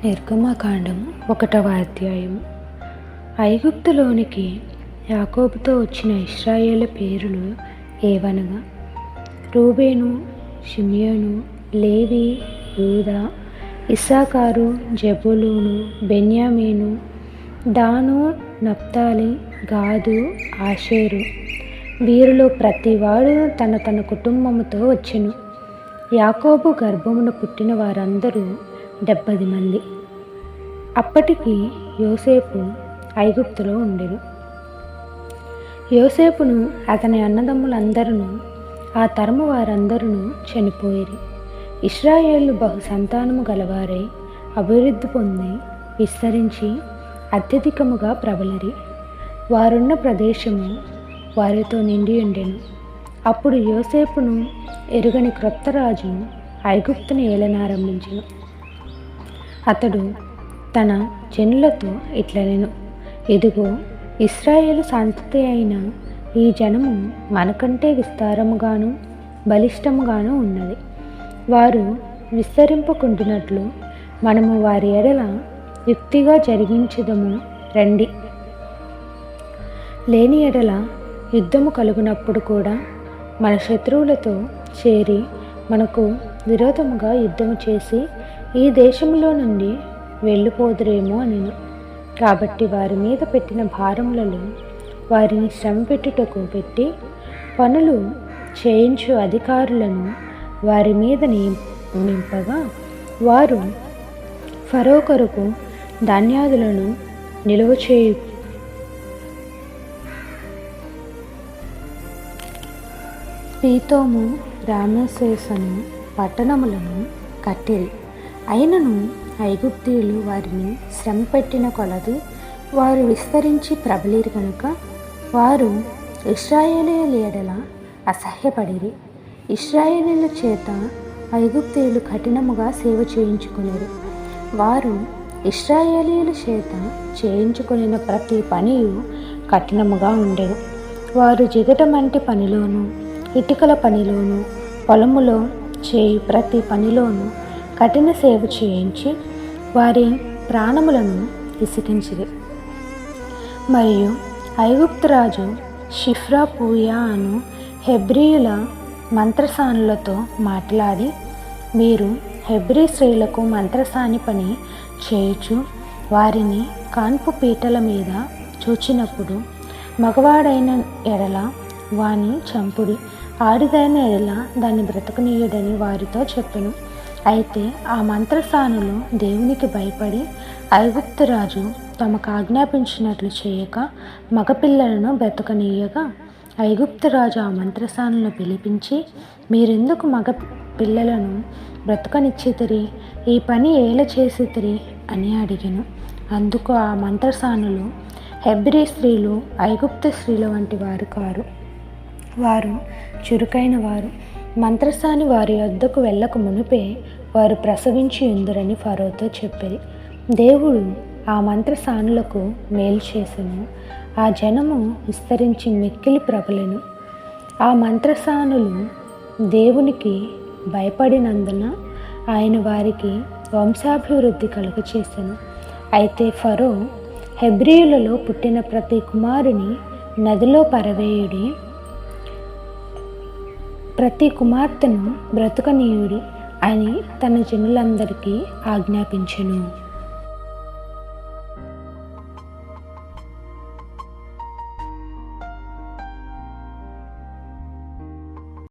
నిర్గమకాండం 1వ అధ్యాయం. ఐగుప్తులోనికి యాకోబుతో వచ్చిన ఇశ్రాయేలు పేరులు ఏవనగా రూబేను, షిమ్యోను, లేవి, యూదా, ఇస్సాకారు, జెబూలూను, బెన్యామీను, దాను, నప్తాలి, గాదు, ఆషేరు. వీరిలో ప్రతివాడు తన తన కుటుంబముతో వచ్చెను. యాకోబు గర్భమున పుట్టిన వారందరూ 70 మంది. అప్పటికి యోసేపు ఐగుప్తులో ఉండెను. యోసేపును అతని అన్నదమ్ములందరూ ఆ తరము వారందరూ చనిపోయిరి. ఇశ్రాయేలు బహు సంతానము గలవారై అభివృద్ధి పొంది విస్తరించి అత్యధికముగా ప్రబలిరి. వారున్న ప్రదేశము వారితో నిండి ఉండెను. అప్పుడు యోసేపును ఎరుగని క్రొత్త రాజు ఐగుప్తును ఏలనారంభించెను. అతడు తన జనులతో ఇట్లనెను, ఇదిగో, ఇశ్రాయేలు సంతతి అయిన ఈ జనము మనకంటే విస్తారముగాను బలిష్టముగాను ఉన్నది. వారు విస్తరింపకుండునట్లు మనము వారి ఎడల యుక్తిగా జరిగించుదము రండి. లేని ఎడల యుద్ధము కలుగునప్పుడు కూడా మన శత్రువులతో చేరి మనకు విరోధముగా యుద్ధము చేసి ఈ దేశంలో నుండి వెళ్ళిపోదురేమో అనెను. కాబట్టి వారి మీద పెట్టిన భారములలో వారిని శ్రమ పెట్టుటకు పెట్టి పనులు చేయించు అధికారులను వారి మీద నియమింపగా వారు ఫరో కొరకు ధాన్యాదులను నిలువ చేయు పీతోము, రామసేసను పట్టణములను కట్టిరి. అయినను ఐగుప్తీయులు వారిని శ్రమ పెట్టిన కొలది వారు విస్తరించి ప్రబలిరి కనుక వారు ఇశ్రాయేలీయుల ఎడల అసహ్యపడిరి. ఇశ్రాయేలీయుల చేత ఐగుప్తీయులు కఠినముగా సేవ చేయించుకునేరు. వారు ఇశ్రాయేలీయుల చేత చేయించుకునే ప్రతి పనియు కఠినముగా ఉండెను. వారు జిగటమంటి పనిలోను, ఇటుకల పనిలోను, పొలములో చేయు ప్రతి పనిలోను కఠిన సేవ చేయించి వారి ప్రాణములను విసిగించిరి. మరియు ఐగుప్తురాజు షిఫ్రా పూయా అను హెబ్రీయుల మంత్రసానులతో మాట్లాడి, మీరు హెబ్రీ స్త్రీలకు మంత్రసాని పని చేయుచు వారిని కాన్పు పీటల మీద చూచినప్పుడు మగవాడైన ఎడల వాని చంపుడి, ఆడిదైన ఎడల దాన్ని బ్రతకనీయుడని వారితో చెప్పెను. అయితే ఆ మంత్రసానులు దేవునికి భయపడి ఐగుప్తురాజు తమకు ఆజ్ఞాపించినట్లు చేయక మగపిల్లలను బ్రతకనీయగా ఐగుప్తురాజు ఆ మంత్రసానులను పిలిపించి, మీరెందుకు మగ పిల్లలను బ్రతకనిచ్చితిరి? ఈ పని ఏల చేసితిరి అని అడిగెను. అందుకు ఆ మంత్రసానులు, హెబ్రీ స్త్రీలు ఐగుప్తు స్త్రీల వంటి వారు కారు, వారు చురుకైన వారు. మంత్రసాని వారి వద్దకు వెళ్ళక మునిపే వారు ప్రసవించి ఉందరని ఫరోతో చెప్పిరి. దేవుడు ఆ మంత్రసానులకు మేలు చేసెను. ఆ జనము విస్తరించి మిక్కిలి ప్రబలెను. ఆ మంత్రసానులు దేవునికి భయపడినందున ఆయన వారికి వంశాభివృద్ధి కలుగచేసెను. అయితే ఫరో, హెబ్రీయులలో పుట్టిన ప్రతి కుమారుని నదిలో పరవేయుడి, ప్రతి కుమార్తెను బ్రతుకనీయుడి అని తన జనులందరికీ ఆజ్ఞాపించెను.